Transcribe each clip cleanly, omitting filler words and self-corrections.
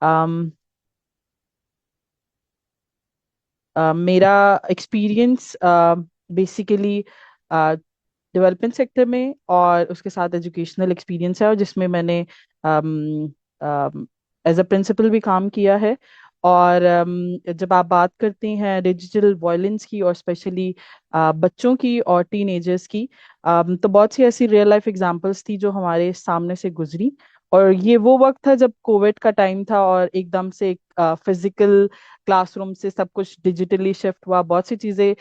um, मेरा experience basically development sector में और उसके साथ एजुकेशनल एक्सपीरियंस है, और जिसमें मैंने एज अ प्रिंसिपल भी काम किया है। और जब आप बात करते हैं डिजिटल वायलेंस की, और स्पेशली बच्चों की और टीनेजर्स की, तो बहुत सी ऐसी रियल लाइफ एग्जांपल्स थी जो हमारे सामने से गुजरी। और ये वो वक्त था जब कोविड का टाइम था, और एकदम से फिजिकल क्लासरूम से सब कुछ डिजिटली शिफ्ट हुआ। बहुत सी चीजें,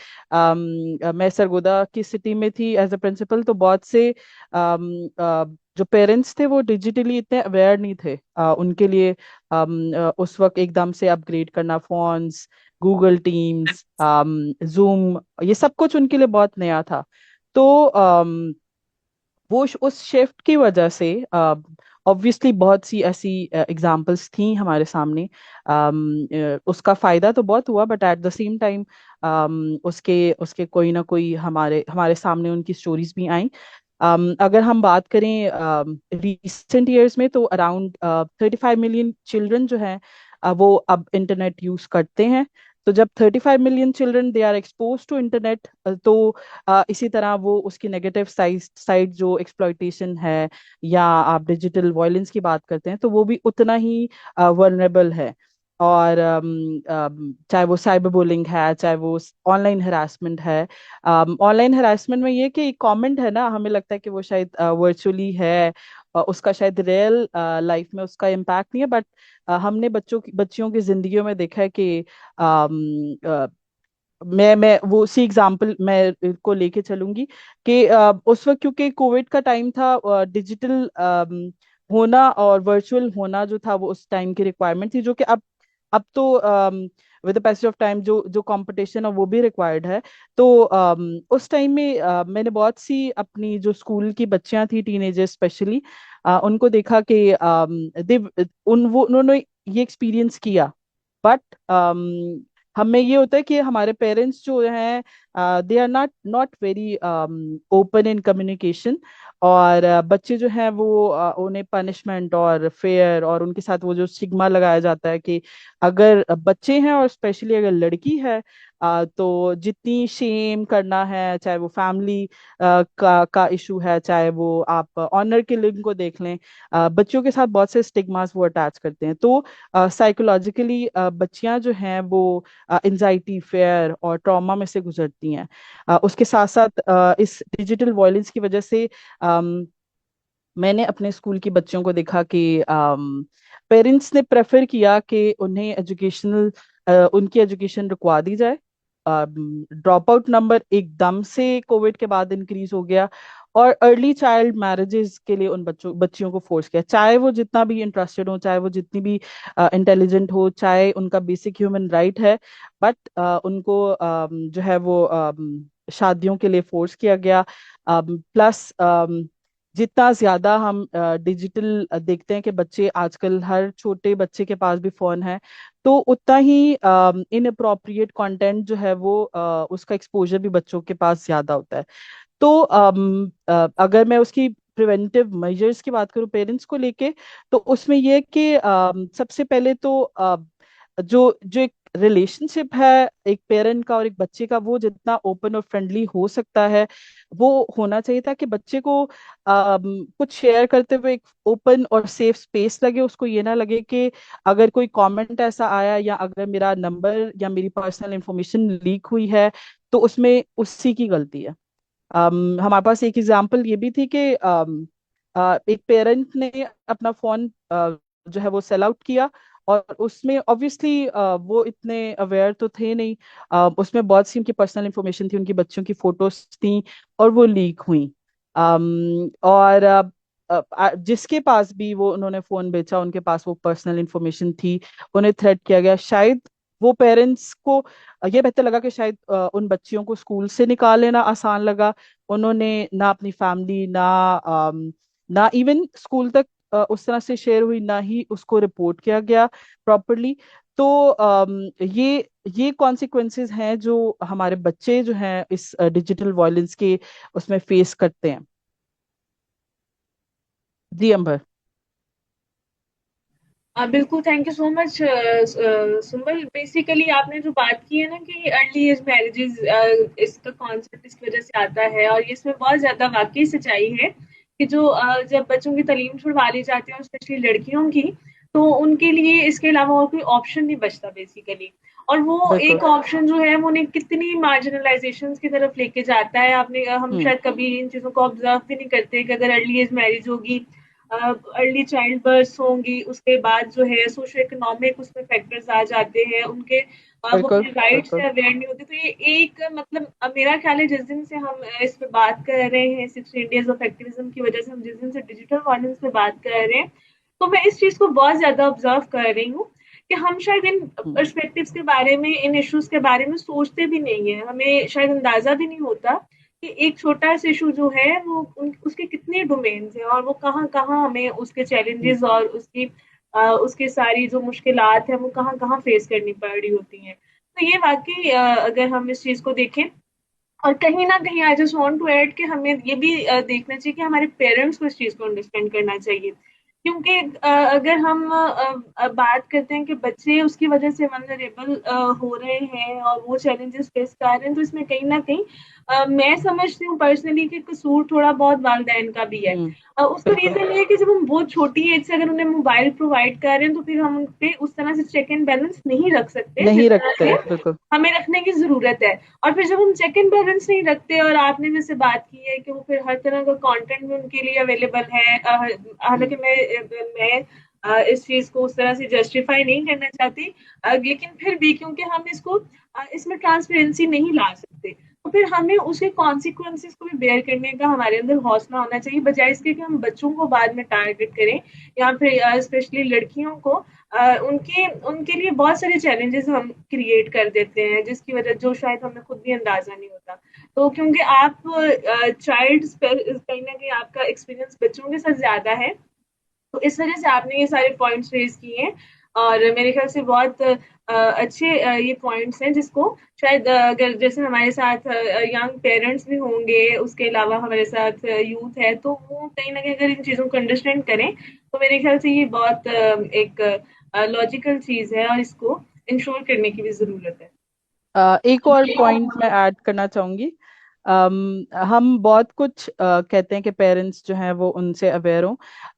मैं सरगोदा की सिटी में थी एज अ प्रिंसिपल, तो बहुत से जो पेरेंट्स थे वो डिजिटली इतने अवेयर नहीं थे। उनके लिए उस वक्त एकदम से अपग्रेड करना फोन्स, गूगल टीम्स, जूम, ये सब कुछ उनके लिए बहुत नया था। तो उस शिफ्ट की वजह से ऑब्वियसली बहुत सी ऐसी एग्जांपल्स थी हमारे सामने। उसका फायदा तो बहुत हुआ, but at the same time उसके उसके कोई ना कोई हमारे हमारे सामने उनकी स्टोरीज भी आई। अगर हम बात करें रिसेंट ईयर्स में, तो अराउंड 35 मिलियन चिल्ड्रन जो हैं वो अब इंटरनेट यूज करते हैं। तो जब 35 million children they are expose to internet, तो इसी तरह वो उसकी नेगेटिव साइड जो एक्सप्लॉइटेशन है, या आप डिजिटल वायलेंस की बात करते हैं, तो वो भी उतना ही वल्नरेबल है। और चाहे वो साइबर बुलिंग है, चाहे वो ऑनलाइन हरासमेंट है। ऑनलाइन हरासमेंट में ये कि एक कमेंट है ना, हमें लगता है कि वो शायद वर्चुअली है, उसका शायद रियल लाइफ में उसका इम्पैक्ट नहीं है, बट हमने बच्चियों की जिंदगियों में देखा है कि मैं वो उसी एग्जांपल मैं को लेके चलूंगी कि उस वक्त क्योंकि कोविड का टाइम था, डिजिटल होना और वर्चुअल होना जो था वो उस टाइम की रिक्वायरमेंट थी, जो कि अब तो with the passage of time जो जो कंपटीशन है वो भी रिक्वायर्ड है। तो उस टाइम में मैंने बहुत सी अपनी जो स्कूल की बच्चियां थी, टीनेजर्स स्पेशली, उनको देखा कि दे वो उन्होंने ये एक्सपीरियंस किया। बट हमें ये होता है कि हमारे पेरेंट्स जो हैं they are not not very open in communication. और बच्चे जो हैं वो उन्हें पनिशमेंट और फेयर, और उनके साथ वो जो स्टिग्मा लगाया जाता है कि अगर बच्चे हैं और स्पेशली अगर लड़की है, तो जितनी शेम करना है, चाहे वो फैमिली का इशू है, चाहे वो आप ऑनर किलिंग को देख लें, बच्चों के साथ बहुत से स्टिग्मास वो अटैच करते हैं। तो साइकोलॉजिकली बच्चियां जो हैं वो एंजाइटी, फेयर और ट्रॉमा में से गुजरती हैं। उसके साथ साथ इस डिजिटल वायलेंस की वजह से मैंने अपने स्कूल की बच्चियों को देखा कि पेरेंट्स ने प्रेफर किया कि उन्हें उनकी एजुकेशन रुकवा दी जाए। ड्रॉप आउट नंबर एकदम से कोविड के बाद इंक्रीज हो गया, और अर्ली चाइल्ड मैरिजेस के लिए उन बच्चियों को फोर्स किया, चाहे वो जितना भी इंटरेस्टेड हो, चाहे वो जितनी भी इंटेलिजेंट हो, चाहे उनका बेसिक ह्यूमन राइट है। बट उनको जो है वो शादियों के लिए फोर्स किया गया। प्लस जितना ज्यादा हम डिजिटल देखते हैं कि बच्चे आजकल, हर छोटे बच्चे के पास भी फोन है, तो उतना ही इनअप्रोप्रिएट कंटेंट जो है वो उसका एक्सपोजर भी बच्चों के पास ज्यादा होता है। तो अगर मैं उसकी प्रिवेंटिव मेजर्स की बात करूं पेरेंट्स को लेके, तो उसमें यह है कि सबसे पहले तो जो जो एक रिलेशनशिप है एक पेरेंट का और एक बच्चे का, वो जितना ओपन और फ्रेंडली हो सकता है वो होना चाहिए, ताकि बच्चे को कुछ शेयर करते हुए एक ओपन और सेफ स्पेस लगे। उसको ये ना लगे कि अगर कोई कमेंट ऐसा आया, या अगर मेरा नंबर या मेरी पर्सनल इंफॉर्मेशन लीक हुई है, तो उसमें उसी की गलती है। हमारे पास एक एग्जांपल ये भी थी कि एक पेरेंट ने अपना फोन जो है वो सेल आउट किया, और उसमें ऑब्वियसली वो इतने अवेयर तो थे नहीं। उसमें बहुत सी उनकी पर्सनल इंफॉर्मेशन थी, उनकी बच्चों की फोटोज थी, और वो लीक हुई। और जिसके पास भी वो उन्होंने फोन बेचा, उनके पास वो पर्सनल इंफॉर्मेशन थी, उन्हें थ्रेट किया गया। शायद वो पेरेंट्स को ये बेहतर लगा कि शायद उन बच्चियों को स्कूल से निकाल लेना आसान लगा। उन्होंने ना अपनी फैमिली, ना इवन स्कूल तक उस तरह से शेयर हुई, ना ही उसको रिपोर्ट किया गया प्रॉपरली। तो ये कॉन्सिक्वेंसेस हैं जो हमारे बच्चे जो हैं इस डिजिटल वायलेंस के उसमें फेस करते हैं। जी अंबर। बिल्कुल, thank you so much Sumbul. Basically आपने जो बात की है ना कि अर्ली एज मैरिजेस, इसका कॉन्सेप्ट इसकी वजह से आता है, और ये इसमें बहुत ज्यादा वाकई सच्चाई है कि जो जब बच्चों की तालीम छुड़वा ली जाती है, स्पेशली लड़कियों की, तो उनके लिए इसके अलावा और कोई ऑप्शन नहीं बचता बेसिकली। और वो बिल्कुल। एक ऑप्शन जो है वो उन्हें कितनी मार्जिनलाइजेशन की तरफ लेके जाता है। आपने हम हम्म। शायद कभी इन चीजों को ऑब्जर्व भी नहीं करते कि अगर अर्ली एज मैरिज होगी, अर्ली चाइल्ड बर्थ होंगी, उसके बाद जो है सोशो इकोनॉमिक उसमें फैक्टर्स आ जाते हैं उनके, वो बिल्कुल। अपने राइट्स से बिल्कुल। अवेयर नहीं होते। तो ये एक मतलब मेरा ख्याल है जिस दिन से हम इस पे बात कर रहे हैं 16 डेज ऑफ एक्टिविज्म की वजह से, हम जिस दिन से डिजिटल वायलेंस पे बात कर रहे हैं, तो मैं इस चीज को बहुत ज्यादा ऑब्जर्व कर रही हूँ कि हम शायद इन हम्म। पर्सपेक्टिव्स के बारे में, इन इश्यूज के बारे में सोचते भी नहीं है। हमें शायद अंदाजा भी नहीं होता कि एक छोटा सा इशू जो है वो उसके कितने डोमेन्स हैं, और वो कहाँ कहाँ हमें उसके हम्म। चैलेंजेस और उसकी सारी जो मुश्किलात है वो कहाँ कहाँ फेस करनी पड़ रही होती हैं। तो ये वाकई अगर हम इस चीज को देखें, और कहीं ना कहीं I just want to add कि हमें ये भी देखना चाहिए कि हमारे पेरेंट्स को इस चीज को अंडरस्टैंड करना चाहिए। क्योंकि अगर हम बात करते हैं कि बच्चे उसकी वजह से वनरेबल हो रहे हैं और वो चैलेंजेस फेस कर रहे हैं, तो इसमें कहीं ना कहीं मैं समझती हूँ पर्सनली कि कसूर थोड़ा बहुत वालिदैन का भी है। हम्म। उसका बिल्कुल। रीजन ये है कि जब हम बहुत छोटी एज से अगर उन्हें मोबाइल प्रोवाइड कर रहे हैं, तो फिर हम उन पे उस तरह से चेक एंड बैलेंस नहीं रख सकते जिस नहीं तरह रखते, से बिल्कुल। हमें रखने की जरूरत है। और फिर जब हम चेक एंड बैलेंस नहीं रखते, और आपने जैसे बात की है कि वो फिर हर तरह का कंटेंट भी उनके लिए अवेलेबल है, हम्म। हालांकि मैं इस चीज को उस तरह से जस्टिफाई नहीं करना चाहती, लेकिन फिर भी क्योंकि हम इसको इसमें ट्रांसपेरेंसी नहीं ला सकते, तो फिर हमें उसके कॉन्सिक्वेंसेस को भी बेयर करने का हमारे अंदर हौसला होना चाहिए, बजाय इसके कि हम बच्चों को बाद में टारगेट करें, या फिर स्पेशली लड़कियों को उनके उनके लिए बहुत सारे चैलेंजेस हम क्रिएट कर देते हैं, जिसकी वजह जो शायद हमें खुद भी अंदाजा नहीं होता। तो क्योंकि आप चाइल्ड कहीं ना कहीं आपका एक्सपीरियंस बच्चों के साथ ज्यादा है, तो इस वजह से आपने ये सारे पॉइंट्स रेज किए हैं। और मेरे ख्याल से बहुत अच्छे ये पॉइंट्स हैं, जिसको शायद अगर जैसे हमारे साथ यंग पेरेंट्स भी होंगे, उसके अलावा हमारे साथ यूथ है, तो वो कहीं ना कहीं अगर इन चीज़ों को अंडरस्टैंड करें, तो मेरे ख्याल से ये बहुत एक लॉजिकल चीज़ है, और इसको इंश्योर करने की भी ज़रूरत है। एक और पॉइंट मैं ऐड करना चाहूंगी। हम बहुत कुछ कहते हैं कि पेरेंट्स जो हैं वो उनसे अवेयर हों,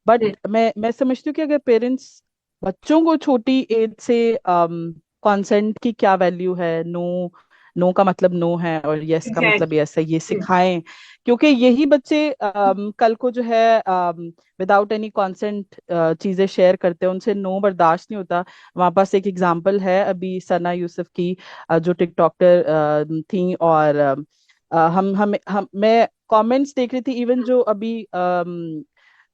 बट हम्म, मैं समझती हूँ कि अगर पेरेंट्स बच्चों को छोटी एज से कंसेंट की क्या वैल्यू है, नो, नो का मतलब नो है और यस का मतलब एग्जैक्टली। यस है, ये सिखाएं। क्योंकि यही बच्चे कल को जो है विदाउट एनी कंसेंट चीजें शेयर करते हैं, उनसे नो बर्दाश्त नहीं होता। हमारे पास एक एग्जांपल है अभी सना यूसुफ की, जो टिकटॉकर थी, और हम मैं कमेंट्स देख रही थी, इवन जो अभी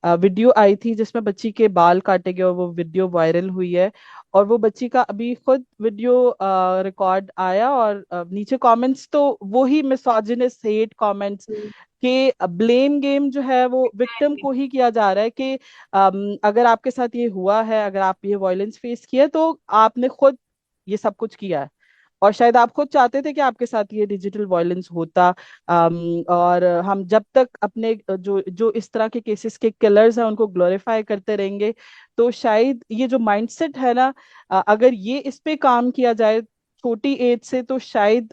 वीडियो आई थी जिसमें बच्ची के बाल काटे गए और वो वीडियो वायरल हुई है, और वो बच्ची का अभी खुद वीडियो रिकॉर्ड आया, और नीचे कमेंट्स तो वो ही मिसोजिनिस्ट हेट कमेंट्स, कि ब्लेम गेम जो है वो विक्टिम को ही किया जा रहा है, कि अगर आपके साथ ये हुआ है, अगर आप ये वायलेंस फेस किया है, तो आपने खुद ये सब कुछ किया है, और शायद आप खुद चाहते थे कि आपके साथ ये डिजिटल वायलेंस होता। और हम जब तक अपने जो जो इस तरह के केसेस के किलर्स हैं उनको ग्लोरीफाई करते रहेंगे, तो शायद ये जो माइंडसेट है ना, अगर ये इस पे काम किया जाए छोटी एज से, तो शायद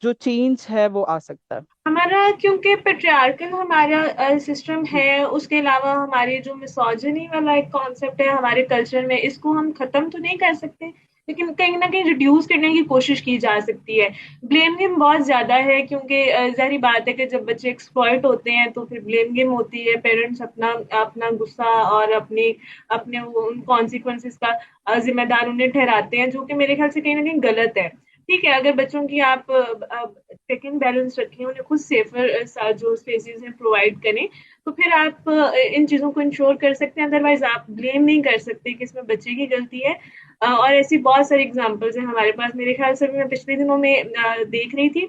जो चेंज है वो आ सकता है। हमारा क्योंकि पेट्रियार्कल हमारा सिस्टम हम्म। है, उसके अलावा हमारी जो मिसोजिनी वाला एक कॉन्सेप्ट है हमारे कल्चर में, इसको हम खत्म तो नहीं कर सकते, लेकिन कहीं ना कहीं रिड्यूस करने की कोशिश की जा सकती है। ब्लेम गेम बहुत ज्यादा है, क्योंकि जाहिर बात है कि जब बच्चे एक्सप्लॉइट होते हैं तो फिर ब्लेम गेम होती है, पेरेंट्स अपना अपना गुस्सा और अपनी अपने उन कॉन्सिक्वेंसेस का जिम्मेदार उन्हें ठहराते हैं, जो कि मेरे ख्याल से कहीं ना कहीं गलत है। ठीक है, अगर बच्चों की आप चेक इन बैलेंस रखें, उन्हें खुद सेफर जो स्पेसेस हैं प्रोवाइड करें, तो फिर आप इन चीज़ों को इंश्योर कर सकते हैं। अदरवाइज आप ब्लेम नहीं कर सकते कि इसमें बच्चे की गलती है। और ऐसी बहुत सारी एग्जांपल्स हैं हमारे पास। मेरे ख्याल से भी मैं पिछले दिनों में देख रही थी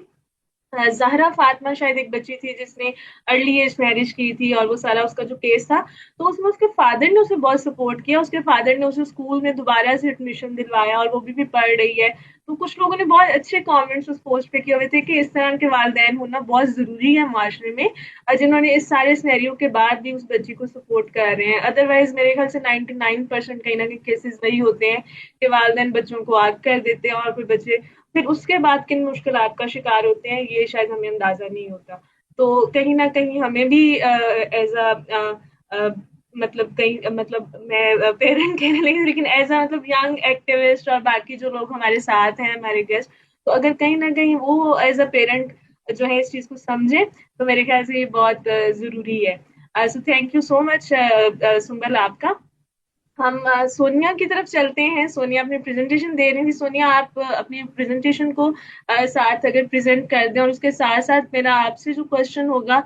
ज़हरा फातिमा शायद एक बच्ची थी जिसने अर्ली एज मैरिज की थी और वो सारा उसका जो केस था, तो उसमें उसके फादर ने उसे बहुत सपोर्ट किया। उसके फादर ने उसे स्कूल में दोबारा से एडमिशन दिलवाया और वो भी पढ़ रही है। तो कुछ लोगों ने बहुत अच्छे कमेंट्स उस पोस्ट पे किए हुए थे कि इस तरह के वालिदैन होना बहुत ज़रूरी है माशरे में, जिन्होंने इस सारे सिनेरियो के बाद भी उस बच्ची को सपोर्ट कर रहे हैं। अदरवाइज़ मेरे ख्याल से 99% कहीं न कहीं केसेज़ वही होते हैं कि वालिदैन बच्चों को आग कर देते हैं और फिर बच्चे फिर उसके बाद किन मुश्किलात का शिकार होते हैं, ये शायद हमें अंदाज़ा नहीं होता। तो कहीं न कहीं हमें भी एज़ अ, मतलब कहीं मतलब मैं पेरेंट कहने लगी, लेकिन एज़ मतलब यंग एक्टिविस्ट और बाकी जो लोग हमारे साथ हैं, हमारे गेस्ट, तो अगर कहीं न कहीं वो एज़ अ पेरेंट जो है इस चीज़ को समझे, तो मेरे ख्याल से ये बहुत ज़रूरी है। So thank you so much Sumbal आपका। हम सोनिया की तरफ चलते हैं। सोनिया अपनी प्रेजेंटेशन दे रही थी। सोनिया, आप अपनी प्रेजेंटेशन को साथ अगर प्रेजेंट कर दें, और उसके साथ साथ मेरा आपसे जो क्वेश्चन होगा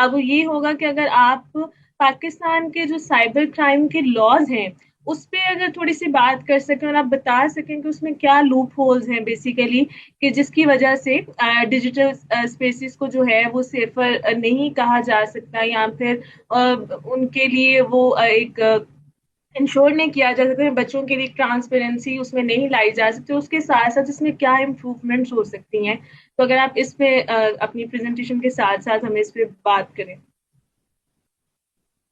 वो ये होगा कि अगर आप पाकिस्तान के जो साइबर क्राइम के लॉज हैं उस पे अगर थोड़ी सी बात कर सकें और आप बता सकें कि उसमें क्या लूप होल्स हैं बेसिकली, कि जिसकी वजह से डिजिटल स्पेसिस को जो है वो सेफर नहीं कहा जा सकता, या फिर उनके लिए वो एक इंश्योर नहीं किया जा सकता, बच्चों के लिए ट्रांसपेरेंसी उसमें नहीं लाई जा सकती, उसके साथ साथ इसमें क्या इम्प्रूवमेंट्स हो सकती हैं। तो अगर आप इस पे अपनी प्रेजेंटेशन के साथ साथ हमें इस पे बात करें।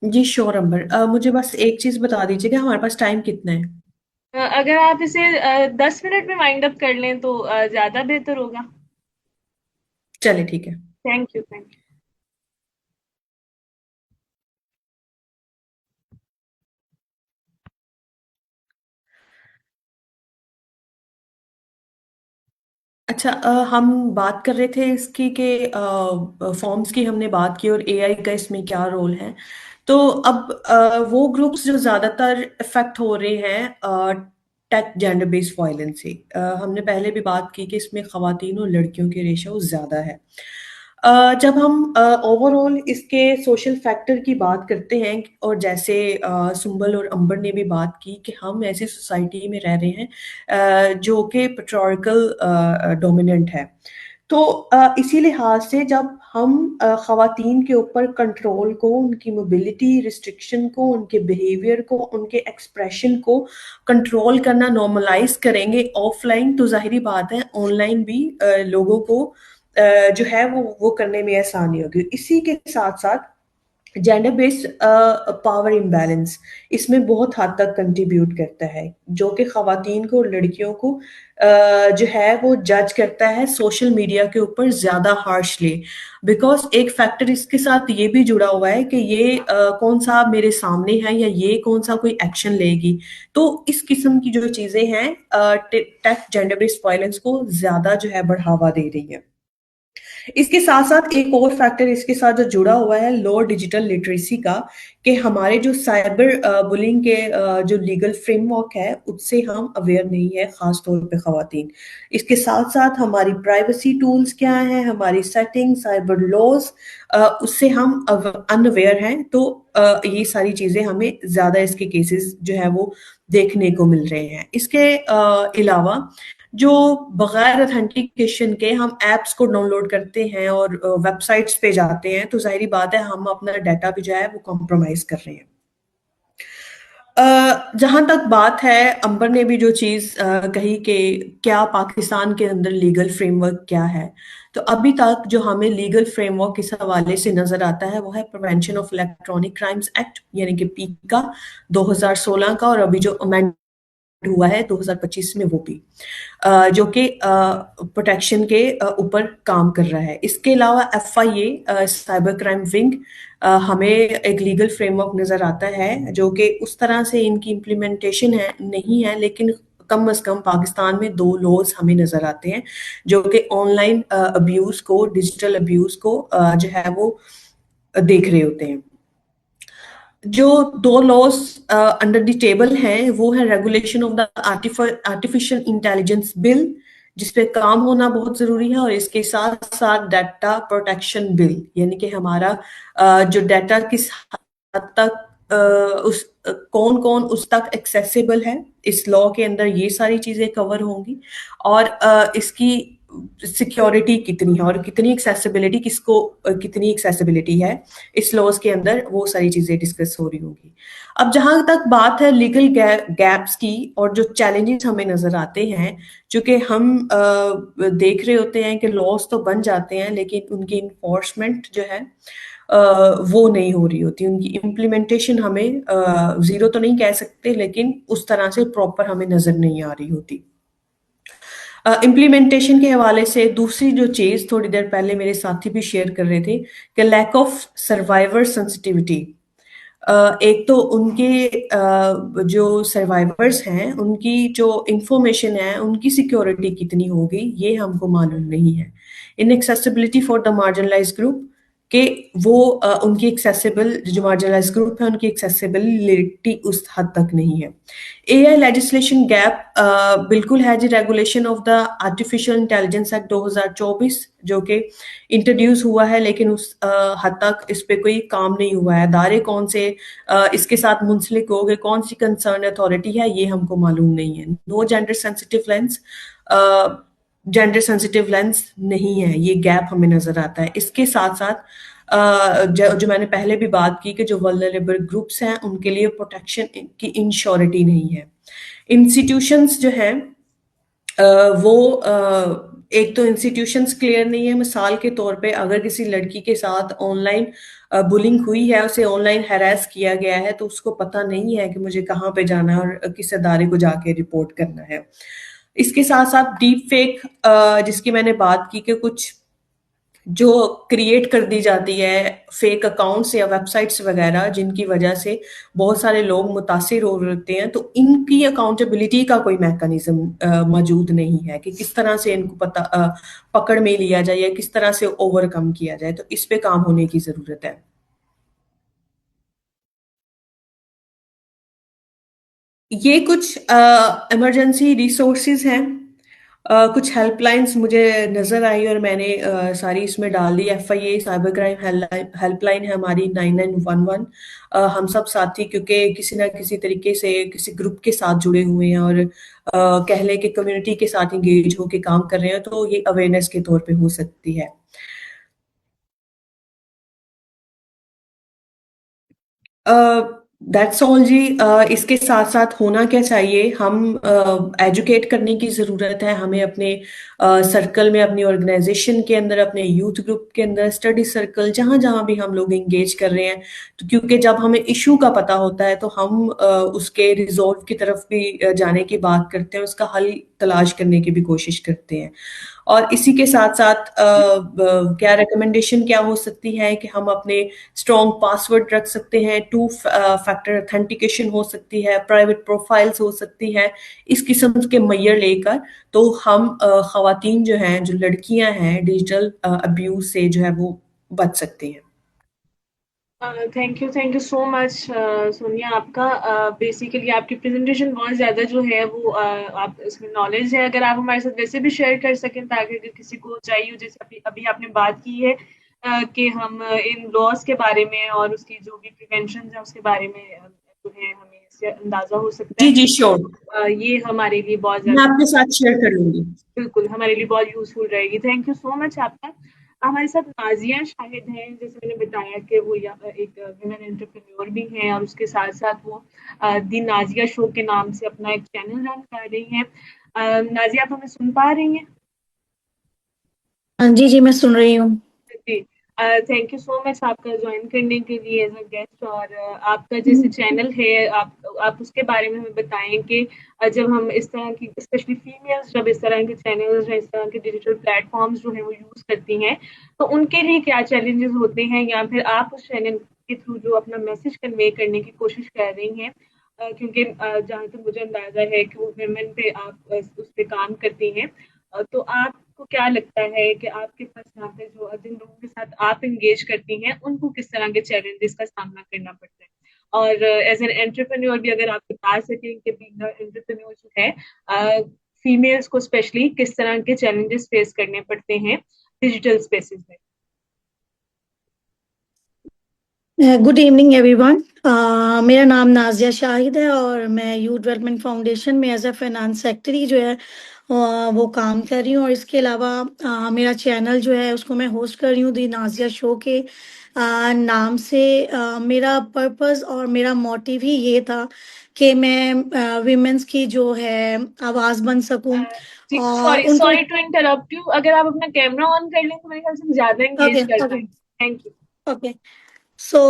जी श्योर अंबर। मुझे बस एक चीज बता दीजिएगा, हमारे पास टाइम कितना है? अगर आप इसे 10 मिनट में वाइंड अप कर लें तो ज्यादा बेहतर होगा। चले ठीक है। Thank you, thank you. अच्छा, हम बात कर रहे थे इसकी कि फॉर्म्स की हमने बात की और एआई का इसमें क्या रोल है। तो अब वो ग्रुप्स जो ज़्यादातर इफेक्ट हो रहे हैं टेक जेंडर बेस्ड वायलेंस से, हमने पहले भी बात की कि इसमें खवातीन और लड़कियों की रेशो ज़्यादा है। जब हम ओवरऑल इसके सोशल फैक्टर की बात करते हैं, और जैसे सुंबल और अंबर ने भी बात की कि हम ऐसी सोसाइटी में रह रहे हैं जो कि पेट्रियार्कल डोमिनेंट है, तो इसी लिहाज से जब हम खवातीन के ऊपर कंट्रोल को, उनकी मोबिलिटी रिस्ट्रिक्शन को, उनके बिहेवियर को, उनके एक्सप्रेशन को कंट्रोल करना नॉर्मलाइज करेंगे ऑफलाइन, तो जाहिर बात है ऑनलाइन भी लोगों को जो है वो करने में आसानी होगी। इसी के साथ साथ जेंडर बेस्ड पावर इम्बैलेंस इसमें बहुत हद तक कंट्रीब्यूट करता है, जो कि खवातीन को और लड़कियों को जो है वो जज करता है सोशल मीडिया के ऊपर ज़्यादा हार्शली। बिकॉज एक फैक्टर इसके साथ ये भी जुड़ा हुआ है कि ये कौन सा मेरे सामने है या ये कौन सा कोई एक्शन लेगी। तो इस किस्म की जो चीज़ें हैं टेक जेंडर बेस्ड वायलेंस को ज़्यादा जो है बढ़ावा दे रही है। इसके साथ साथ एक और फैक्टर इसके साथ जो जुड़ा हुआ है लो डिजिटल लिटरेसी का, कि हमारे जो साइबर बुलिंग के जो लीगल फ्रेमवर्क है उससे हम अवेयर नहीं है, खास तौर पे खवातीन। इसके साथ साथ हमारी प्राइवेसी टूल्स क्या है, हमारी सेटिंग, साइबर लॉज, उससे हम अनअवेयर हैं। तो ये सारी चीजें हमें ज्यादा इसके केसेस जो है वो देखने को मिल रहे हैं। इसके अलावा जो बगैर ऑथेंटिकेशन के हम ऐप्स को डाउनलोड करते हैं और वेबसाइट्स पे जाते हैं, तो जाहिर बात है हम अपना डाटा भी जो है वो कॉम्प्रोमाइज कर रहे हैं। जहां तक बात है, अंबर ने भी जो चीज कही कि क्या पाकिस्तान के अंदर लीगल फ्रेमवर्क क्या है, तो अभी तक जो हमें लीगल फ्रेमवर्क इस हवाले से नजर आता है वो है prevention of electronic crimes act, यानी कि पीका 2016 का, और अभी जो अमेंड हुआ है 2025 में वो भी जो कि प्रोटेक्शन के ऊपर काम कर रहा है। इसके अलावा FIA साइबर क्राइम विंग हमें एक लीगल फ्रेमवर्क नजर आता है, जो कि उस तरह से इनकी इम्प्लीमेंटेशन है नहीं है, लेकिन कम अज कम पाकिस्तान में 2 लॉज हमें नजर आते हैं जो कि ऑनलाइन अब्यूज को, डिजिटल अब्यूज को जो है वो देख रहे होते हैं। जो 2 लॉज अंडर द टेबल हैं वो है regulation of the artificial intelligence bill, जिसपे काम होना बहुत जरूरी है, और इसके साथ साथ डाटा प्रोटेक्शन बिल, यानी कि हमारा जो डाटा किस हद तक उस कौन कौन उस तक एक्सेसिबल है, इस लॉ के अंदर ये सारी चीजें कवर होंगी। और इसकी सिक्योरिटी कितनी है और कितनी एक्सेसिबिलिटी कितनी एक्सेसिबिलिटी है इस लॉज के अंदर, वो सारी चीजें डिस्कस हो रही होंगी। अब जहां तक बात है लीगल गैप्स की और जो चैलेंजेस हमें नजर आते हैं, जो कि हम देख रहे होते हैं कि लॉज तो बन जाते हैं लेकिन उनकी इन्फोर्समेंट जो है वो नहीं हो रही होती, उनकी इम्प्लीमेंटेशन हमें जीरो तो नहीं कह सकते लेकिन उस तरह से प्रॉपर हमें नजर नहीं आ रही होती। इम्प्लीमेंटेशन के हवाले से दूसरी जो चीज थोड़ी देर पहले मेरे साथी भी शेयर कर रहे थे कि लैक ऑफ सर्वाइवर सेंसिटिविटी। एक तो उनके जो सर्वाइवर्स हैं उनकी जो इंफॉर्मेशन है उनकी सिक्योरिटी कितनी होगी ये हमको मालूम नहीं है। Inaccessibility for the marginalise group कि वो उनकी एक्सेसिबल जो मार्जिनलाइज ग्रुप है उनकी एक्सेसिबिलिटी उस हद तक नहीं है। एआई लेजिस्लेशन गैप बिल्कुल है जी। Regulation of the artificial intelligence act 2024 जो कि इंट्रोड्यूस हुआ है लेकिन उस हद तक इस पे कोई काम नहीं हुआ है। दायरे कौन से इसके साथ मुंसलिक हो गए, कौन सी कंसर्न अथॉरिटी है ये हमको मालूम नहीं है। नो जेंडर सेंसिटिव लेंस नहीं है, ये गैप हमें नजर आता है। इसके साथ साथ जो मैंने पहले भी बात की कि जो वल्नरेबल ग्रुप्स हैं उनके लिए प्रोटेक्शन की इंश्योरिटी नहीं है। इंस्टीट्यूशंस जो हैं वो एक तो इंस्टीट्यूशंस क्लियर नहीं है। मिसाल के तौर पे अगर किसी लड़की के साथ ऑनलाइन बुलिंग हुई है, उसे ऑनलाइन हैरेस किया गया है, तो उसको पता नहीं है कि मुझे कहाँ पे जाना है और किस अदारे को जाके रिपोर्ट करना है। इसके साथ साथ डीप फेक जिसकी मैंने बात की कि कुछ जो क्रिएट कर दी जाती है फेक अकाउंट्स या वेबसाइट्स वगैरह जिनकी वजह से बहुत सारे लोग मुतासिर हो रहे हैं, तो इनकी अकाउंटेबिलिटी का कोई मैकेनिज्म मौजूद नहीं है कि किस तरह से इनको पकड़ में लिया जाए या किस तरह से ओवरकम किया जाए। तो इस पे काम होने की जरूरत है। ये कुछ इमरजेंसी रिसोर्सेज हैं। कुछ हेल्पलाइंस मुझे नजर आई और मैंने सारी इसमें डाल दी। एफआईए साइबर क्राइम हेल्पलाइन है हमारी 9911। हम सब साथी क्योंकि किसी ना किसी तरीके से किसी ग्रुप के साथ जुड़े हुए हैं और कह लें कि कम्युनिटी के साथ इंगेज होके काम कर रहे हैं, तो ये अवेयरनेस के तौर पे हो सकती है। दैट्स ऑल जी। इसके साथ साथ होना क्या चाहिए, हम एजुकेट करने की ज़रूरत है हमें अपने सर्कल में, अपनी ऑर्गेनाइजेशन के अंदर, अपने यूथ ग्रुप के अंदर, स्टडी सर्कल, जहाँ जहाँ भी हम लोग इंगेज कर रहे हैं। तो क्योंकि जब हमें इशू का पता होता है तो हम उसके रिजॉल्व की तरफ भी जाने की बात करते हैं, उसका हल तलाश करने की भी कोशिश करते हैं। और इसी के साथ साथ क्या रिकमेंडेशन क्या हो सकती है कि हम अपने स्ट्रॉन्ग पासवर्ड रख सकते हैं, टू फैक्टर ऑथेंटिकेशन हो सकती है, प्राइवेट प्रोफाइल्स हो सकती है। इस किस्म के मैयर लेकर तो हम खवातीन जो हैं, जो लड़कियां हैं, डिजिटल अब्यूज से जो है वो बच सकती हैं। Thank you so much Sonia. आपका बेसिकली आपकी प्रेजेंटेशन बहुत ज़्यादा जो है वो आप इसमें नॉलेज है, अगर आप हमारे साथ वैसे भी शेयर कर सकें ताकि अगर किसी को चाहिए हो, जैसे अभी अभी आपने बात की है कि हम इन लॉस के बारे में और उसकी जो भी प्रिवेंशन है उसके बारे में जो है हमें इससे अंदाज़ा हो सकता जी है। जी श्योर, ये हमारे लिए बहुत मैं ज़्यादा आपके साथ शेयर कर लूंगी। बिल्कुल हमारे लिए बहुत यूजफुल रहेगी। थैंक यू सो मच आपका। हमारे साथ नाजिया शाहिद हैं, जैसे मैंने बताया कि वो एक वुमेन एंटरप्रेन्योर भी हैं और उसके साथ साथ वो दी नाजिया शो के नाम से अपना एक चैनल रन कर रही हैं। नाजिया, आप हमें सुन पा रही हैं? हाँ जी जी, मैं सुन रही हूँ। जी। थैंक यू सो मच आपका ज्वाइन करने के लिए एज अ गेस्ट। और आपका जैसे चैनल है, आप उसके बारे में हमें बताएं कि जब हम इस तरह की स्पेशली फीमेल्स जब इस तरह के चैनल्स या इस तरह के डिजिटल प्लेटफॉर्म्स जो है वो यूज करती हैं तो उनके लिए क्या चैलेंजेस होते हैं, या फिर आप उस चैनल के थ्रू जो अपना मैसेज कन्वे करने की कोशिश कर रही हैं। क्योंकि जहाँ तक मुझे अंदाजा है कि वो वुमेन पे आप उस पे काम करती हैं। तो आपको क्या लगता है कि आपके पास यहाँ पे जो जिन लोगों के साथ आप एंगेज करती हैं उनको किस तरह के चैलेंजेस का सामना करना पड़ता है? और एज एन एंटरप्रेन्योर भी अगर आप बता सकें कि बीइंग एंटरप्रेन्योर जो है फीमेल्स को स्पेशली किस तरह के चैलेंजेस फेस करने पड़ते हैं डिजिटल स्पेसेस में। Good evening everyone. मेरा नाम नाजिया शाहिद है और मैं यूथ डेवलपमेंट फाउंडेशन में एज ए फाइनेंस सेक्रेटरी जो है वो काम कर रही हूँ। और इसके अलावा मेरा चैनल जो है उसको मैं होस्ट कर रही हूँ दी नाजिया शो के नाम से। मेरा पर्पस और मेरा मोटिव ही ये था कि मैं विमेंस की जो है आवाज़ बन सकूं जी और सॉरी उनको। सॉरी टू इंटरप्ट यू, अगर आप अपना कैमरा ऑन कर लें तो मेरे ख्याल से ज्यादा ओके एंगेज कर ओके पाएंगे। Thank you. ओके। सो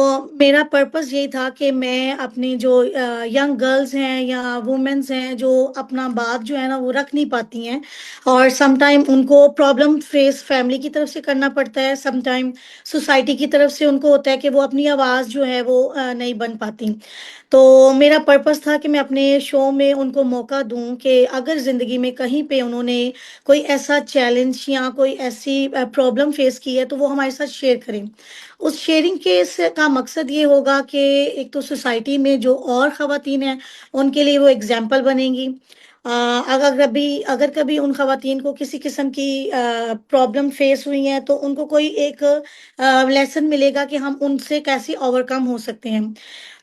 मेरा पर्पस यही था कि मैं अपनी जो यंग गर्ल्स हैं या वुमेन्स हैं जो अपना बात जो है ना वो रख नहीं पाती हैं, और समटाइम उनको प्रॉब्लम फेस फैमिली की तरफ से करना पड़ता है, समटाइम सोसाइटी की तरफ से उनको होता है कि वो अपनी आवाज़ जो है वो नहीं बन पाती। तो मेरा पर्पस था कि मैं अपने शो में उनको मौका दूं कि अगर ज़िंदगी में कहीं पे उन्होंने कोई ऐसा चैलेंज या कोई ऐसी प्रॉब्लम फेस की है तो वो हमारे साथ शेयर करें। उस शेयरिंग के का मकसद ये होगा कि एक तो सोसाइटी में जो और ख़वातीन हैं उनके लिए वो एग्जाम्पल बनेंगी। अगर कभी उन ख़वातीन को किसी किस्म की प्रॉब्लम फेस हुई है तो उनको कोई एक लेसन मिलेगा कि हम उनसे कैसे ओवरकम हो सकते हैं।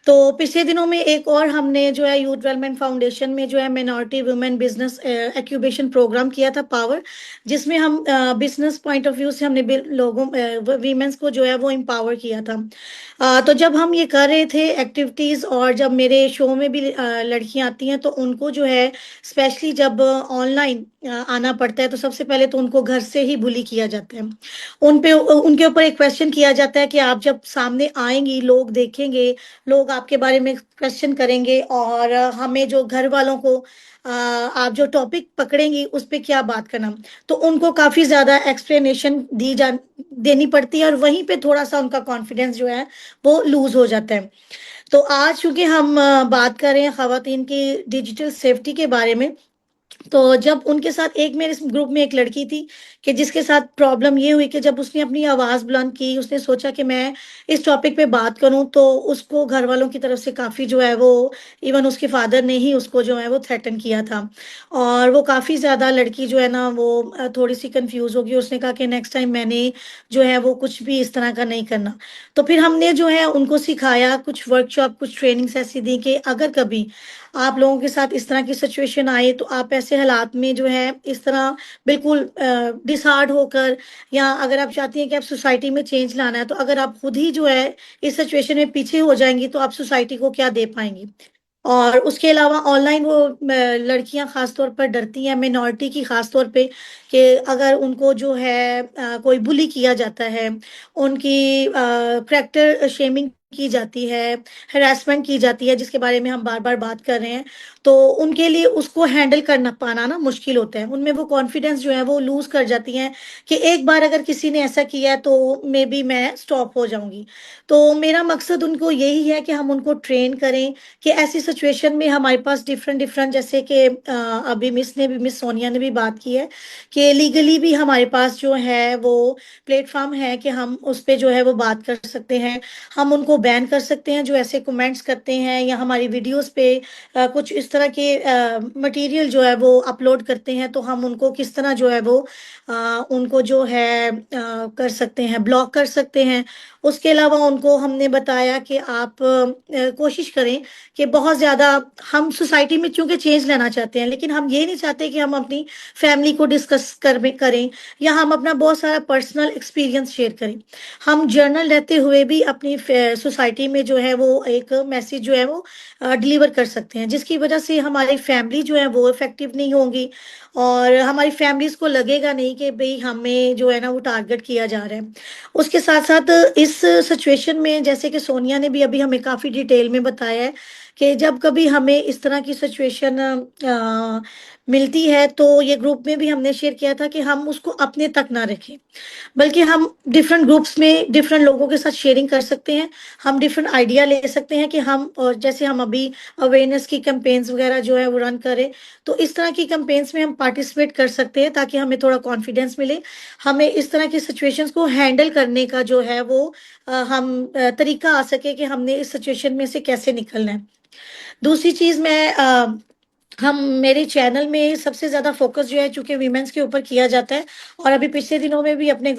तो पिछले दिनों में एक और हमने जो है यूथ डेवलपमेंट फाउंडेशन में जो है मिनॉरिटी वुमेन बिजनेस एक्यूबेशन प्रोग्राम किया था पावर, जिसमें हम बिजनेस पॉइंट ऑफ व्यू से हमने लोगों वीमेंस को जो है वो एम्पावर किया था। तो जब हम ये कर रहे थे एक्टिविटीज़ और जब मेरे शो में भी लड़कियां आती हैं तो उनको जो है स्पेशली जब ऑनलाइन आना पड़ता है तो सबसे पहले तो उनको घर से ही बुली किया जाता है। उनके ऊपर एक क्वेश्चन किया जाता है कि आप जब सामने आएंगी लोग देखेंगे, लोग आपके बारे में क्वेश्चन करेंगे और हमें जो घर वालों को आप जो टॉपिक पकड़ेंगी उस पे क्या बात करना। तो उनको काफी ज्यादा एक्सप्लेनेशन देनी पड़ती है और वहीं पे थोड़ा सा उनका कॉन्फिडेंस जो है वो लूज हो जाता है। तो आज चूंकि हम बात कर रहे हैं खवातीन की डिजिटल सेफ्टी के बारे में, तो जब उनके साथ एक मेरे इस ग्रुप में एक लड़की थी कि जिसके साथ प्रॉब्लम ये हुई कि जब उसने अपनी आवाज़ बुलंद की, उसने सोचा कि मैं इस टॉपिक पे बात करूं, तो उसको घर वालों की तरफ से काफ़ी जो है वो, इवन उसके फादर ने ही उसको जो है वो थ्रेटन किया था। और वो काफ़ी ज़्यादा लड़की जो है ना वो थोड़ी सी कंफ्यूज होगी। उसने कहा कि नेक्स्ट टाइम मैंने जो है वो कुछ भी इस तरह का नहीं करना। तो फिर हमने जो है उनको सिखाया, कुछ वर्कशॉप कुछ ट्रेनिंग्स ऐसी दी कि अगर कभी आप लोगों के साथ इस तरह की सिचुएशन आए तो आप ऐसे हालात में जो है इस तरह बिल्कुल डिसहार्ड होकर, या अगर आप चाहती हैं कि आप सोसाइटी में चेंज लाना है तो अगर आप खुद ही जो है इस सिचुएशन में पीछे हो जाएंगी तो आप सोसाइटी को क्या दे पाएंगी। और उसके अलावा ऑनलाइन वो लड़कियां खास तौर पर डरती हैं, मिनॉरिटी की खास तौर पे, कि अगर उनको जो है कोई बुली किया जाता है, उनकी करेक्टर शेमिंग की जाती है, हरासमेंट की जाती है, जिसके बारे में हम बार बार बात कर रहे हैं, तो उनके लिए उसको हैंडल करना पाना ना मुश्किल होता है। उनमें वो कॉन्फिडेंस जो है वो लूज कर जाती हैं कि एक बार अगर किसी ने ऐसा किया है तो मे बी मैं स्टॉप हो जाऊंगी। तो मेरा मकसद उनको यही है कि हम उनको ट्रेन करें कि ऐसी सिचुएशन में हमारे पास डिफरेंट डिफरेंट, जैसे कि अभी मिस सोनिया ने भी बात की है कि लीगली भी हमारे पास जो है वो प्लेटफॉर्म है कि हम उस पे जो है वो बात कर सकते हैं। हम उनको बैन कर सकते हैं जो ऐसे कमेंट्स करते हैं या हमारी वीडियोस पे कुछ इस तरह के मटेरियल जो है वो अपलोड करते हैं, तो हम उनको किस तरह जो है वो उनको जो है कर सकते हैं, ब्लॉक कर सकते हैं। उसके अलावा उनको हमने बताया कि आप कोशिश करें कि बहुत ज़्यादा, हम सोसाइटी में चूंकि चेंज लाना चाहते हैं लेकिन हम ये नहीं चाहते कि हम अपनी फैमिली को डिस्कस करें या हम अपना बहुत सारा पर्सनल एक्सपीरियंस शेयर करें। हम जर्नल रहते हुए भी अपनी सोसाइटी में जो है वो एक मैसेज जो है वो डिलीवर कर सकते हैं, जिसकी वजह से हमारी फैमिली जो है वो इफेक्टिव नहीं होंगी और हमारी फैमिलीज को लगेगा नहीं कि भाई हमें जो है ना वो टारगेट किया जा रहा है। उसके साथ साथ इस सिचुएशन में, जैसे कि सोनिया ने भी अभी हमें काफ़ी डिटेल में बताया है, कि जब कभी हमें इस तरह की सिचुएशन मिलती है तो ये ग्रुप में भी हमने शेयर किया था कि हम उसको अपने तक ना रखें, बल्कि हम डिफरेंट ग्रुप्स में डिफरेंट लोगों के साथ शेयरिंग कर सकते हैं। हम डिफरेंट आइडिया ले सकते हैं कि हम, और जैसे हम अभी अवेयरनेस की कैंपेन्स वगैरह जो है वो रन करें, तो इस तरह की कैंपेन्स में हम पार्टिसिपेट कर सकते हैं ताकि हमें थोड़ा कॉन्फिडेंस मिले, हमें इस तरह की सिचुएशंस को हैंडल करने का जो है वो तरीका आ सके कि हमने इस सिचुएशन में से कैसे निकलना है। दूसरी चीज मैं हम मेरे चैनल में सबसे ज़्यादा फ़ोकस जो है चूँकि वीमेंस के ऊपर किया जाता है, और अभी पिछले दिनों में भी अपने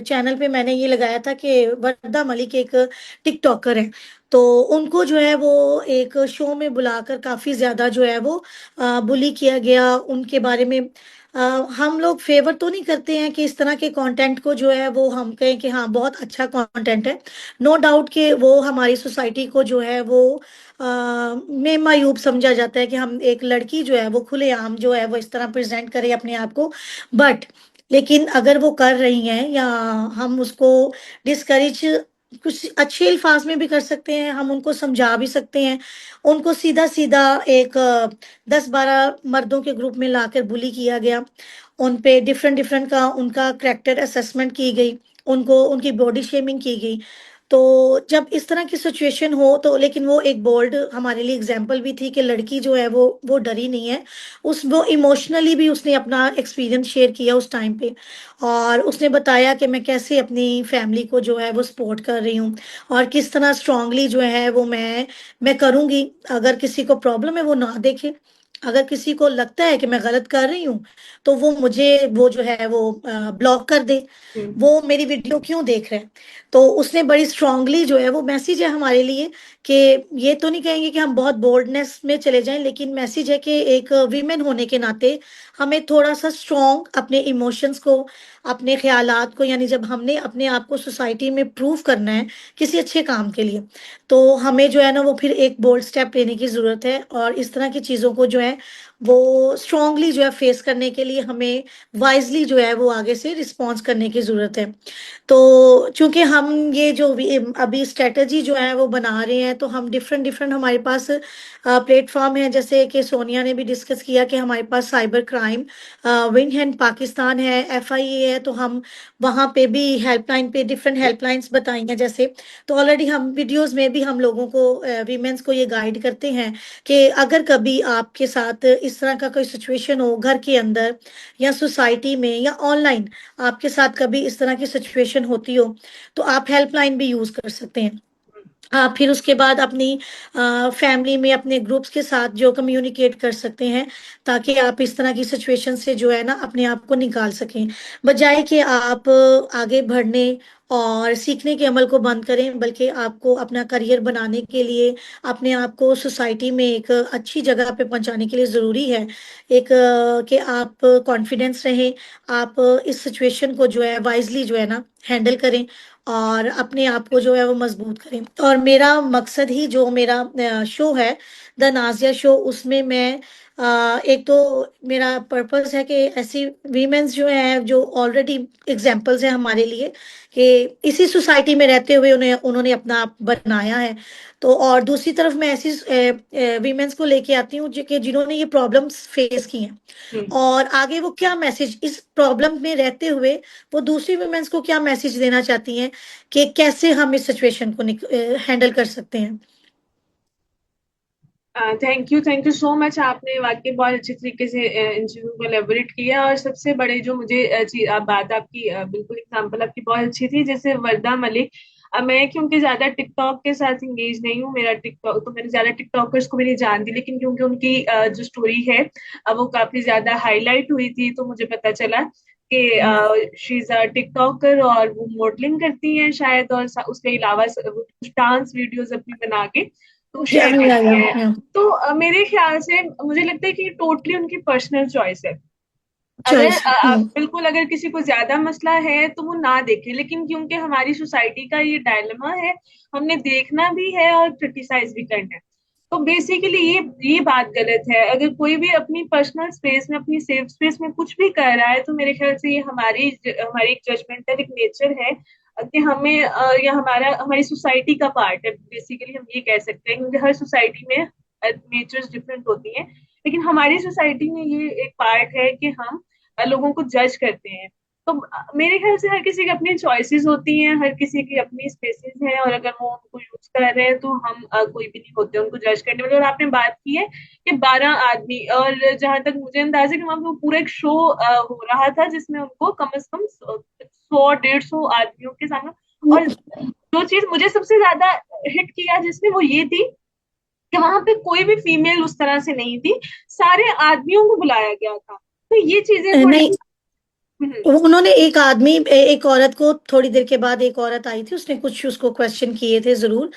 चैनल पे मैंने ये लगाया था कि वर्दा मलिक एक टिकटॉकर हैं। तो उनको जो है वो एक शो में बुलाकर काफ़ी ज़्यादा जो है वो बुली किया गया उनके बारे में। अ, हम लोग फ़ेवर तो नहीं करते हैं कि इस तरह के कंटेंट को जो है वो हम कहें कि हाँ, बहुत अच्छा कंटेंट है। नो डाउट कि वो हमारी सोसाइटी को जो है वो में मायूब समझा जाता है कि हम एक लड़की जो है वो खुलेआम जो है वो इस तरह प्रेजेंट करे अपने आप को। बट लेकिन अगर वो कर रही हैं, या हम उसको डिस्करेज कुछ अच्छे अल्फाज में भी कर सकते हैं, हम उनको समझा भी सकते हैं। उनको सीधा सीधा एक 10-12 मर्दों के ग्रुप में लाकर बुली किया गया, उन पे डिफरेंट डिफरेंट का उनका करेक्टर असेसमेंट की गई, उनको उनकी बॉडी शेमिंग की गई। तो जब इस तरह की सिचुएशन हो तो लेकिन वो एक बोल्ड हमारे लिए एग्जाम्पल भी थी कि लड़की जो है वो डरी नहीं है। उस वो इमोशनली भी उसने अपना एक्सपीरियंस शेयर किया उस टाइम पे, और उसने बताया कि मैं कैसे अपनी फैमिली को जो है वो सपोर्ट कर रही हूँ, और किस तरह स्ट्रांगली जो है वो मैं करूँगी। अगर किसी को प्रॉब्लम है वो ना देखे, अगर किसी को लगता है कि मैं गलत कर रही हूँ तो वो मुझे वो जो है वो ब्लॉक कर दे, वो मेरी वीडियो क्यों देख रहे हैं। तो उसने बड़ी स्ट्रांगली जो है वो मैसेज है हमारे लिए कि ये तो नहीं कहेंगे कि हम बहुत बोल्डनेस में चले जाएं, लेकिन मैसेज है कि एक वीमेन होने के नाते हमें थोड़ा सा स्ट्रांग अपने इमोशंस को, अपने ख्यालात को, यानी जब हमने अपने आप को सोसाइटी में प्रूव करना है किसी अच्छे काम के लिए, तो हमें जो है ना वो फिर एक बोल्ड स्टेप लेने की ज़रूरत है, और इस तरह की चीज़ों को जो है वो स्ट्रांगली जो है फेस करने के लिए हमें वाइजली जो है वो आगे से रिस्पॉन्स करने की ज़रूरत है। तो चूंकि हम ये जो अभी स्ट्रेटजी जो है वो बना रहे हैं, तो हम डिफरेंट डिफरेंट हमारे पास प्लेटफॉर्म है, जैसे कि सोनिया ने भी डिस्कस किया कि हमारे पास cyber crime wing hand Pakistan है, एफआईए है, तो हम वहाँ पे भी हेल्पलाइन पे डिफरेंट हेल्पलाइंस बताई हैं जैसे। तो ऑलरेडी हम वीडियोस में भी हम लोगों को वीमेंस को ये गाइड करते हैं कि अगर कभी आपके साथ इस तरह का कोई सिचुएशन हो घर के अंदर या सोसाइटी में या ऑनलाइन, आपके साथ कभी इस तरह की सिचुएशन होती हो, तो आप हेल्पलाइन भी यूज कर सकते हैं। आप फिर उसके बाद अपनी फैमिली में अपने ग्रुप्स के साथ जो कम्युनिकेट कर सकते हैं, ताकि आप इस तरह की सिचुएशन से जो है ना अपने आप को निकाल सकें, बजाय कि आप आगे बढ़ने और सीखने के अमल को बंद करें, बल्कि आपको अपना करियर बनाने के लिए अपने आप को सोसाइटी में एक अच्छी जगह पे पहुंचाने के लिए ज़रूरी है एक कि आप कॉन्फिडेंस रहें, आप इस सिचुएशन को जो है वाइजली जो है ना हैंडल करें, और अपने आप को जो है वो मजबूत करें। और मेरा मकसद ही जो मेरा शो है द नाजिया शो, उसमें मैं एक तो मेरा पर्पस है कि ऐसी वीमेंस जो हैं जो ऑलरेडी एग्जाम्पल्स हैं हमारे लिए कि इसी सोसाइटी में रहते हुए उन्हें उन्होंने अपना आप बनाया है। तो और दूसरी तरफ मैं ऐसी वीमेंस को लेके आती हूँ जो कि जिन्होंने ये प्रॉब्लम्स फेस की हैं, और आगे वो क्या मैसेज इस प्रॉब्लम में रहते हुए वो दूसरी वुमेन्स को क्या मैसेज देना चाहती हैं कि कैसे हम इस सिचुएशन को हैंडल कर सकते हैं। Thank you so much. आपने वाकई बहुत अच्छे तरीके से इन चीजों को एलेबोरेट किया। और सबसे बड़े जो मुझे बात आपकी बिल्कुल एग्जांपल आपकी बहुत अच्छी थी, जैसे वर्दा मलिक। मैं क्योंकि ज्यादा टिकटॉक के साथ इंगेज नहीं हूँ, मेरा टिकटॉक तो मैंने ज्यादा टिकटॉकर्स को भी नहीं जानती, लेकिन क्योंकि उनकी जो स्टोरी है वो काफी ज्यादा हाईलाइट हुई थी, तो मुझे पता चला कि शी इज अ टिकटॉकर और वो मॉडलिंग करती हैं शायद, और उसके अलावा डांस वीडियोस अपनी बना के तो या, शेयर या, करती या, हैं। या, तो मेरे ख्याल से मुझे लगता है कि टोटली उनकी पर्सनल चॉइस है। अगर चॉइस। बिल्कुल अगर किसी को ज्यादा मसला है तो वो ना देखे, लेकिन क्योंकि हमारी सोसाइटी का ये डायलेमा है, हमने देखना भी है और क्रिटिसाइज भी करना है। तो बेसिकली ये बात गलत है। अगर कोई भी अपनी पर्सनल स्पेस में, अपनी सेफ स्पेस में कुछ भी कर रहा है, तो मेरे ख्याल से ये हमारी हमारी एक जजमेंटल एक नेचर है कि हमें या हमारी सोसाइटी का पार्ट है। बेसिकली हम ये कह सकते हैं, क्योंकि हर सोसाइटी में नेचर्स डिफरेंट होती हैं, लेकिन हमारी सोसाइटी में ये एक पार्ट है कि हम लोगों को जज करते हैं। तो मेरे ख्याल से हर किसी की अपनी चॉइसेस होती हैं, हर किसी की अपनी स्पेसेस हैं, और अगर वो उनको यूज कर रहे हैं तो हम कोई भी नहीं होते उनको जज करने वाले। और आपने बात की है कि 12 आदमी, और जहां तक मुझे अंदाजा है कि वहां पे पूरा एक शो हो रहा था जिसमें उनको कम से कम 100-150 आदमियों के सामने। और जो चीज मुझे सबसे ज्यादा हिट किया जिसमें, वो ये थी कि वहां पे कोई भी फीमेल उस तरह से नहीं थी, सारे आदमियों को बुलाया गया था। तो ये चीजें थोड़ी। नहीं, उन्होंने एक आदमी एक औरत को, थोड़ी देर के बाद एक औरत आई थी, उसने कुछ उसको क्वेश्चन किए थे जरूर।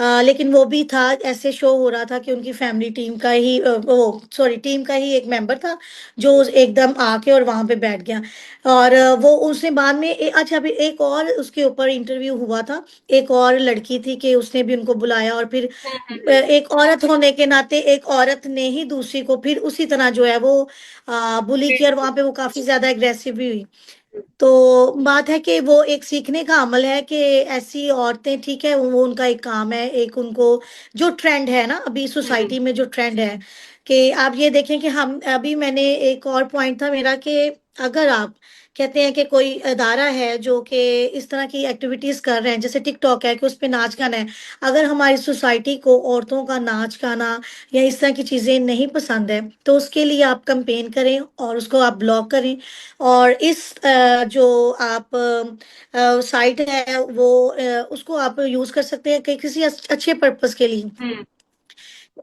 लेकिन वो भी था, ऐसे शो हो रहा था कि उनकी फैमिली टीम का ही वो सॉरी टीम का ही एक मेंबर था जो एकदम आके और वहां पे बैठ गया। और वो उसने बाद में अच्छा, अभी एक और उसके ऊपर इंटरव्यू हुआ था। एक और लड़की थी कि उसने भी उनको बुलाया, और फिर एक औरत होने के नाते एक औरत ने ही दूसरी को फिर उसी तरह जो है वो बुली किया, और वहां पे वो काफी ज्यादा एग्रेसिव भी हुई। तो बात है कि वो एक सीखने का अमल है कि ऐसी औरतें, ठीक है, वो उनका एक काम है, एक उनको जो ट्रेंड है ना अभी सोसाइटी में, जो ट्रेंड है कि आप ये देखें कि हम अभी, मैंने एक और पॉइंट था मेरा कि अगर आप कहते हैं कि कोई अदारा है जो कि इस तरह की एक्टिविटीज कर रहे हैं, जैसे टिकटॉक है कि उस पे नाच गाना है, अगर हमारी सोसाइटी को औरतों का नाच गाना या इस तरह की चीजें नहीं पसंद है, तो उसके लिए आप कंपेन करें और उसको आप ब्लॉक करें। और इस जो आप साइट है वो उसको आप यूज कर सकते हैं कि किसी अच्छे पर्पस के लिए।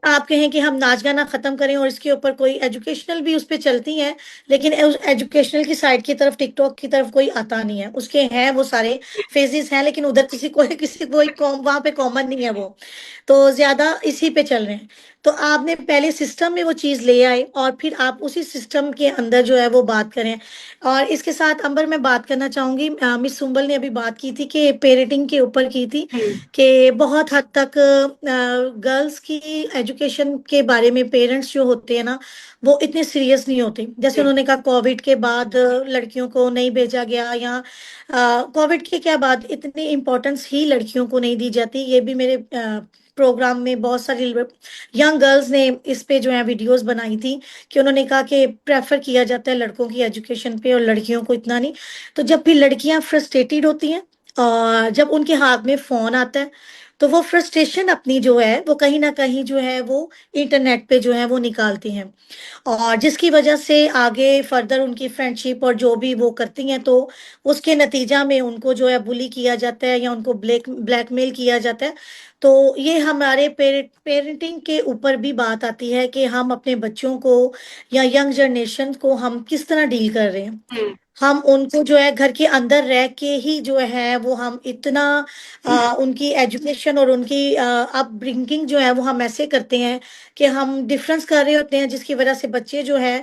आप कहें कि हम नाच गाना खत्म करें, और इसके ऊपर कोई एजुकेशनल भी उस पे चलती हैं, लेकिन उस एजुकेशनल की साइड की तरफ, टिकटॉक की तरफ कोई आता नहीं है। उसके हैं वो सारे फेजेस हैं, लेकिन उधर किसी कोई वहां पे कॉमन नहीं है वो, तो ज्यादा इसी पे चल रहे हैं। तो आपने पहले सिस्टम में वो चीज ले आए और फिर आप उसी सिस्टम के अंदर जो है वो बात करें। और इसके साथ अंबर मैं बात करना चाहूंगी, मिस सुंबल ने अभी बात की थी कि पेरेंटिंग के ऊपर की थी, कि बहुत हद तक गर्ल्स की एजुकेशन के बारे में पेरेंट्स जो होते हैं ना, वो इतने सीरियस नहीं होते। जैसे उन्होंने कहा कोविड के बाद लड़कियों को नहीं भेजा गया, या कोविड के क्या बाद इतनी इम्पोर्टेंस ही लड़कियों को नहीं दी जाती। ये भी मेरे प्रोग्राम में बहुत सारी यंग गर्ल्स ने इस पे जो है वीडियोस बनाई थी, कि उन्होंने कहा कि प्रेफर किया जाता है लड़कों की एजुकेशन पे और लड़कियों को इतना नहीं। तो जब भी लड़कियां फ्रस्ट्रेटेड होती हैं और जब उनके हाथ में फोन आता है, तो वो फ्रस्ट्रेशन अपनी जो है वो कहीं ना कहीं जो है वो इंटरनेट पे जो है वो निकालती हैं, और जिसकी वजह से आगे फर्दर उनकी फ्रेंडशिप और जो भी वो करती हैं, तो उसके नतीजा में उनको जो है बुली किया जाता है या उनको ब्लैकमेल किया जाता है। तो ये हमारे पेरेंटिंग के ऊपर भी बात आती है कि हम अपने बच्चों को या यंग जनरेशन को हम किस तरह डील कर रहे हैं। हम उनको जो है घर के अंदर रह के ही जो है वो हम इतना उनकी एजुकेशन और उनकी अपब्रिंगिंग जो है वो हम ऐसे करते हैं कि हम डिफरेंस कर रहे होते हैं, जिसकी वजह से बच्चे जो है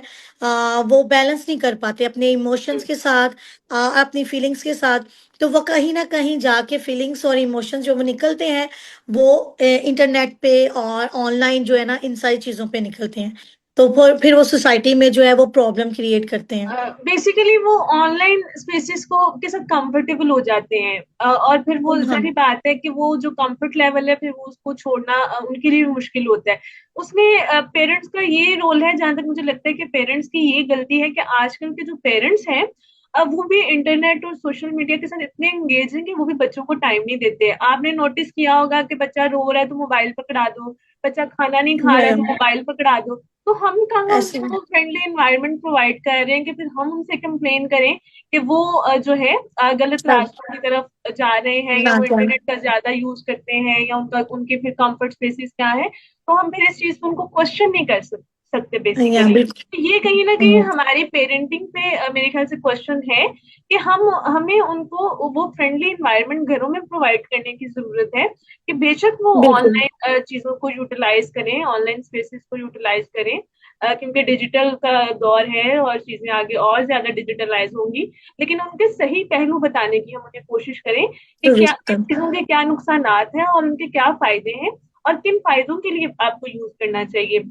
वो बैलेंस नहीं कर पाते अपने इमोशंस के साथ, अपनी फीलिंग्स के साथ। तो वो कहीं ना कहीं जाके फीलिंग्स और इमोशंस जो वो निकलते हैं, वो इंटरनेट पे और ऑनलाइन जो है ना इन सारी चीजों पे निकलते हैं। तो फिर वो सोसाइटी में जो है वो प्रॉब्लम क्रिएट करते हैं। बेसिकली वो ऑनलाइन स्पेसेस को के साथ कंफर्टेबल हो जाते हैं, और फिर वो हाँ, सारी बात है कि वो जो कंफर्ट लेवल है फिर वो उसको छोड़ना उनके लिए भी मुश्किल होता है। उसमें पेरेंट्स का ये रोल है, जहां तक मुझे लगता है कि पेरेंट्स की ये गलती है कि आजकल के जो पेरेंट्स हैं, अब वो भी इंटरनेट और सोशल मीडिया के साथ इतने एंगेज हैं कि वो भी बच्चों को टाइम नहीं देते। आपने नोटिस किया होगा कि बच्चा रो रहा है तो मोबाइल पकड़ा दो, बच्चा खाना नहीं खा रहा है ये तो मोबाइल पकड़ा दो। तो हम कहाँ ऐसे उनको फ्रेंडली एनवायरनमेंट प्रोवाइड कर रहे हैं कि फिर हम उनसे कंप्लेन करें कि वो जो है गलत सब रास्तों की तरफ जा रहे हैं, या ना वो जाना। इंटरनेट का ज्यादा यूज करते हैं, या उनका उनके फिर कंफर्ट स्पेसिस क्या है। तो हम फिर इस चीज को उनको क्वेश्चन नहीं कर सकते या बेसिकली। बिल्कुल। ये कहीं ना कहीं हमारी पेरेंटिंग पे मेरे ख्याल से क्वेश्चन है कि हम हमें उनको वो फ्रेंडली एनवायरनमेंट घरों में प्रोवाइड करने की जरूरत है, कि बेशक वो बिल्कुल ऑनलाइन चीजों को यूटिलाइज करें, ऑनलाइन स्पेसिस को यूटिलाइज करें, क्योंकि डिजिटल का दौर है और चीजें आगे और ज्यादा डिजिटलाइज होंगी। लेकिन उनके सही पहलू बताने की हम उन्हें कोशिश करें कि क्या दुरुस्त। इन चीजों के क्या नुकसानात हैं और उनके क्या फायदे हैं, और किन फायदों के लिए आपको यूज करना चाहिए।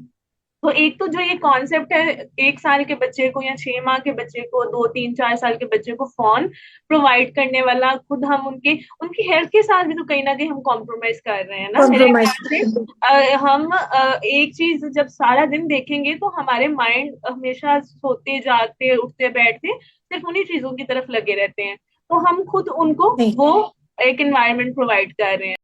तो एक तो जो ये कॉन्सेप्ट है, 1 साल के बच्चे को या 6 माह के बच्चे को, 2 3 4 साल के बच्चे को फोन प्रोवाइड करने वाला, खुद हम उनके उनकी हेल्थ के साथ भी तो कहीं ना कहीं हम कॉम्प्रोमाइज कर रहे हैं ना, मेरे कॉम्प्रोमाइज। ख्याल से। हम एक चीज जब सारा दिन देखेंगे तो हमारे माइंड हमेशा सोते जागते उठते बैठते सिर्फ उन्हीं चीजों की तरफ लगे रहते हैं। तो हम खुद उनको नहीं, वो एक एनवायरनमेंट प्रोवाइड कर रहे हैं।